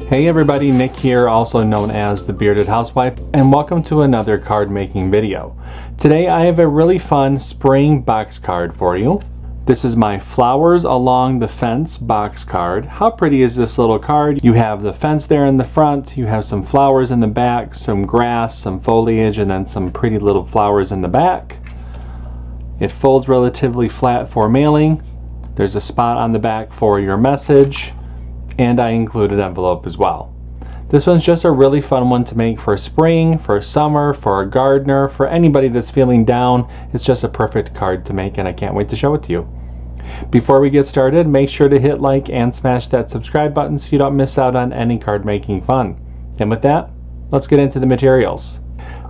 Hey everybody, Nick here, also known as the Bearded Housewife, and welcome to another card making video. Today I have a really fun spring box card for you. This is my Flowers Along the Fence box card. How pretty is this little card? You have the fence there in the front, you have some flowers in the back, some grass, some foliage, and then some pretty little flowers in the back. It folds relatively flat for mailing. There's a spot on the back for your message. And I included an envelope as well. This one's just a really fun one to make for spring, for summer, for a gardener, for anybody that's feeling down. It's just a perfect card to make, and I can't wait to show it to you. Before we get started, make sure to hit like and smash that subscribe button so you don't miss out on any card making fun. And with that, let's get into the materials.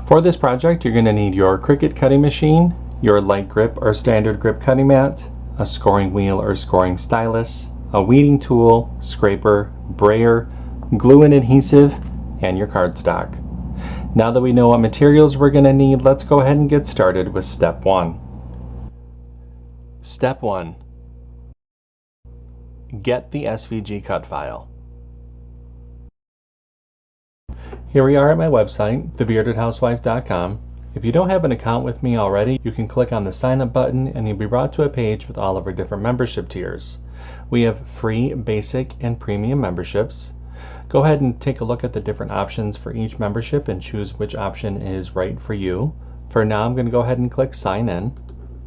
For this project, you're going to need your Cricut cutting machine, your light grip or standard grip cutting mat, a scoring wheel or scoring stylus, a weeding tool, scraper, brayer, glue and adhesive, and your cardstock. Now that we know what materials we're going to need, let's go ahead and get started with step 1. Step 1. Get the SVG cut file. Here we are at my website, thebeardedhousewife.com. If you don't have an account with me already, you can click on the sign up button and you'll be brought to a page with all of our different membership tiers. We have free, basic, and premium memberships. Go ahead and take a look at the different options for each membership and choose which option is right for you. For now, I'm going to go ahead and click sign in.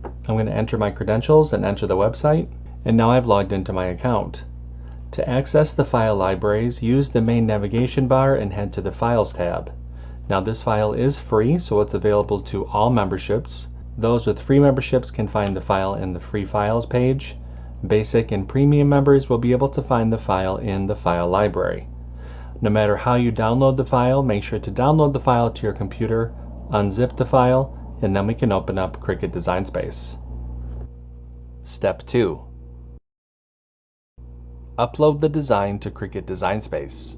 I'm going to enter my credentials and enter the website, and now I've logged into my account. To access the file libraries, use the main navigation bar and head to the Files tab. Now this file is free, so it's available to all memberships. Those with free memberships can find the file in the Free Files page. Basic and premium members will be able to find the file in the file library. No matter how you download the file, make sure to download the file to your computer, unzip the file, and then we can open up Cricut Design Space. Step 2. Upload the design to Cricut Design Space.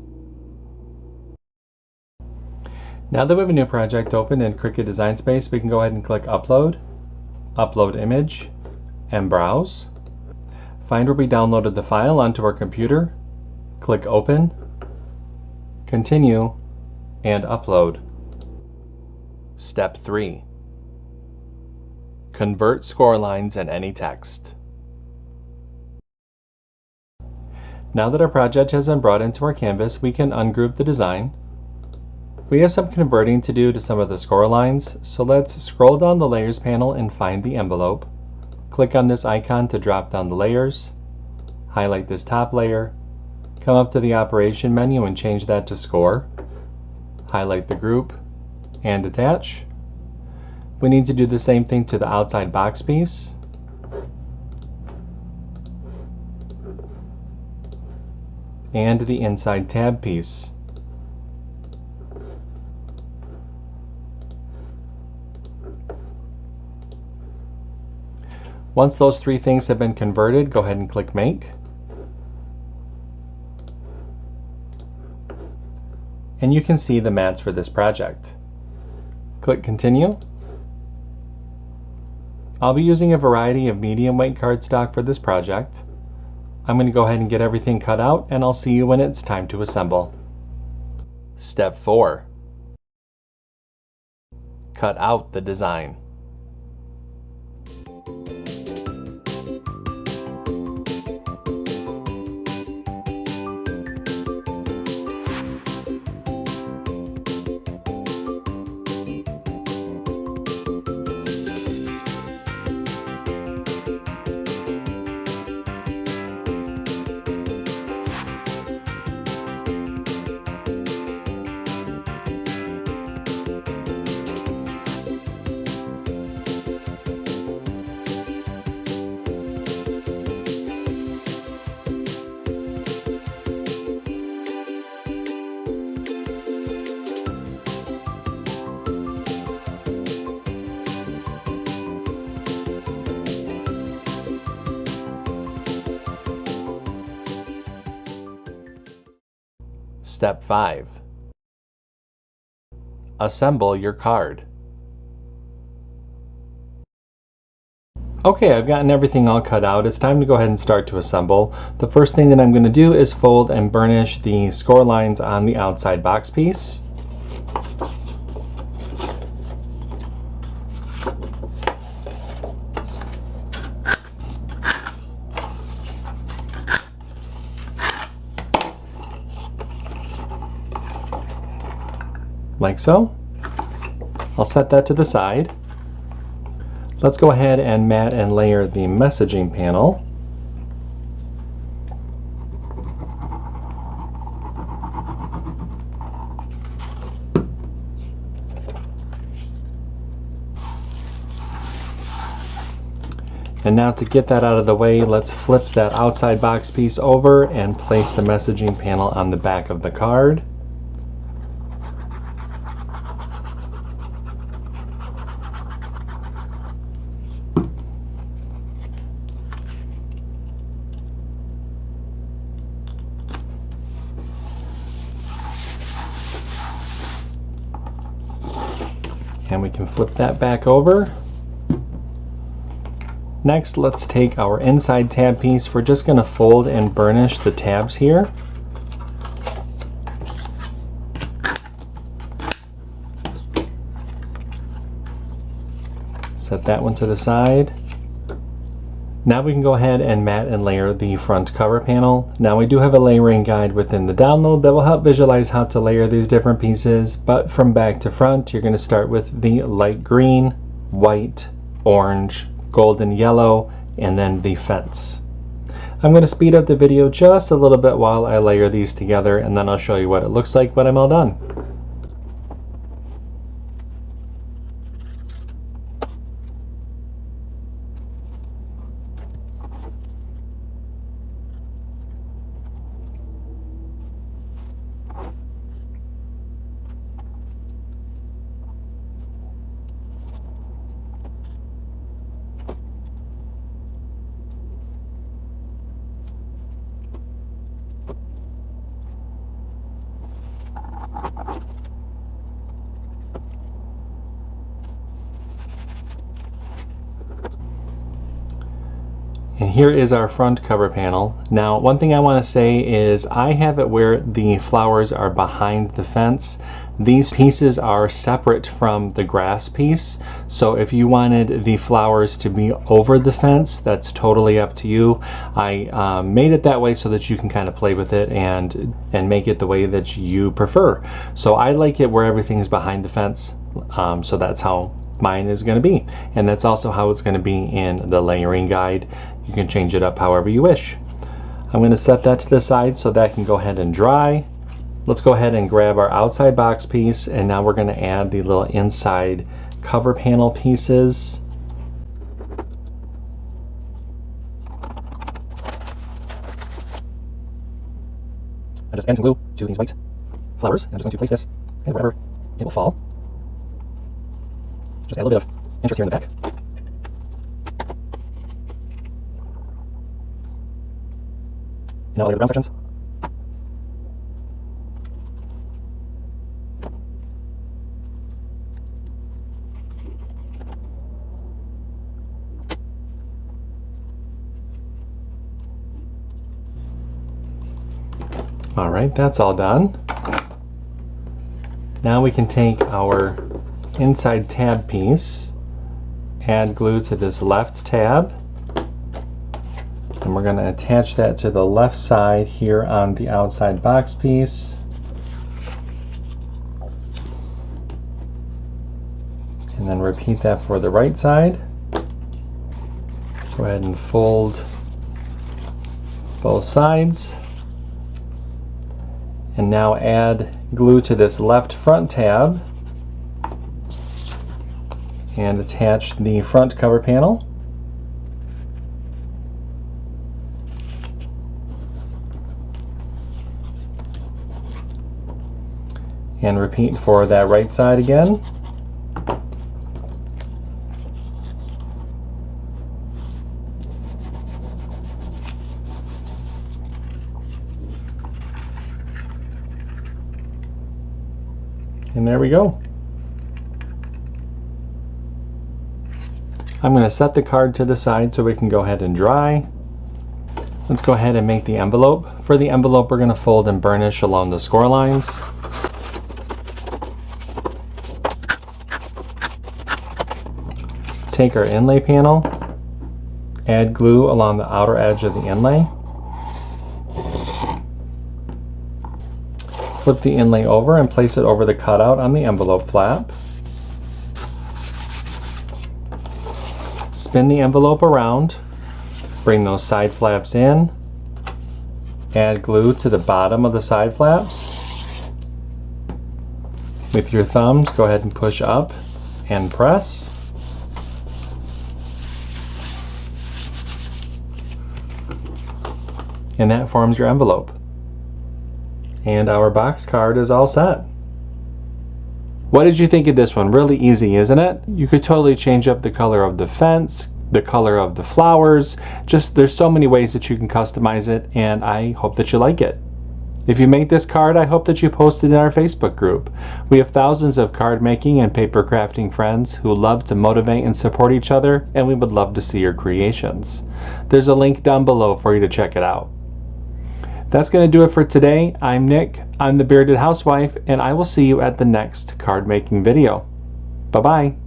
Now that we have a new project open in Cricut Design Space, we can go ahead and click Upload, Upload Image, and Browse. Find where we downloaded the file onto our computer, click Open, Continue, and Upload. Step 3. Convert score lines and any text. Now that our project has been brought into our canvas, we can ungroup the design. We have some converting to do to some of the score lines, so let's scroll down the Layers panel and find the envelope. Click on this icon to drop down the layers, highlight this top layer, come up to the Operation menu and change that to Score, highlight the group, and attach. We need to do the same thing to the outside box piece. And the inside tab piece. Once those three things have been converted, go ahead and click Make. And you can see the mats for this project. Click Continue. I'll be using a variety of medium weight cardstock for this project. I'm going to go ahead and get everything cut out, and I'll see you when it's time to assemble. Step 4. Cut out the design. Step 5. Assemble your card. Okay, I've gotten everything all cut out. It's time to go ahead and start to assemble. The first thing that I'm going to do is fold and burnish the score lines on the outside box piece. Like so. I'll set that to the side. Let's go ahead and mat and layer the messaging panel. And now to get that out of the way, let's flip that outside box piece over and place the messaging panel on the back of the card. And we can flip that back over. Next, let's take our inside tab piece. We're just going to fold and burnish the tabs here. Set that one to the side. Now we can go ahead and mat and layer the front cover panel. Now we do have a layering guide within the download that will help visualize how to layer these different pieces, but from back to front you're going to start with the light green, white, orange, golden yellow, and then the fence. I'm going to speed up the video just a little bit while I layer these together, and then I'll show you what it looks like when I'm all done. And here is our front cover panel. Now, one thing I want to say is I have it where the flowers are behind the fence. These pieces are separate from the grass piece. So if you wanted the flowers to be over the fence, that's totally up to you. I made it that way so that you can kind of play with it and make it the way that you prefer. So I like it where everything's behind the fence. So that's how mine is going to be, and that's also how it's going to be in the layering guide. You can change it up however you wish. I'm going to set that to the side so that can go ahead and dry. Let's go ahead and grab our outside box piece, and now we're going to add the little inside cover panel pieces. I just add some glue to these white flowers. I'm just going to place this and wherever it will fall. Just add a little bit of interest here in the back. And now I'll layer the brown sections. All right, that's all done. Now we can take our inside tab piece, add glue to this left tab, and we're going to attach that to the left side here on the outside box piece. And then repeat that for the right side. Go ahead and fold both sides. And now add glue to this left front tab and attach the front cover panel. And repeat for that right side again. And there we go. I'm going to set the card to the side so we can go ahead and dry. Let's go ahead and make the envelope. For the envelope, we're going to fold and burnish along the score lines. Take our inlay panel, add glue along the outer edge of the inlay. Flip the inlay over and place it over the cutout on the envelope flap. Spin the envelope around, bring those side flaps in, add glue to the bottom of the side flaps. With your thumbs, go ahead and push up and press. And that forms your envelope. And our box card is all set. What did you think of this one? Really easy, isn't it? You could totally change up the color of the fence, the color of the flowers. Just there's so many ways that you can customize it, and I hope that you like it. If you make this card, I hope that you post it in our Facebook group. We have thousands of card making and paper crafting friends who love to motivate and support each other, and we would love to see your creations. There's a link down below for you to check it out. That's going to do it for today. I'm Nick, I'm the Bearded Housewife, and I will see you at the next card making video. Bye-bye.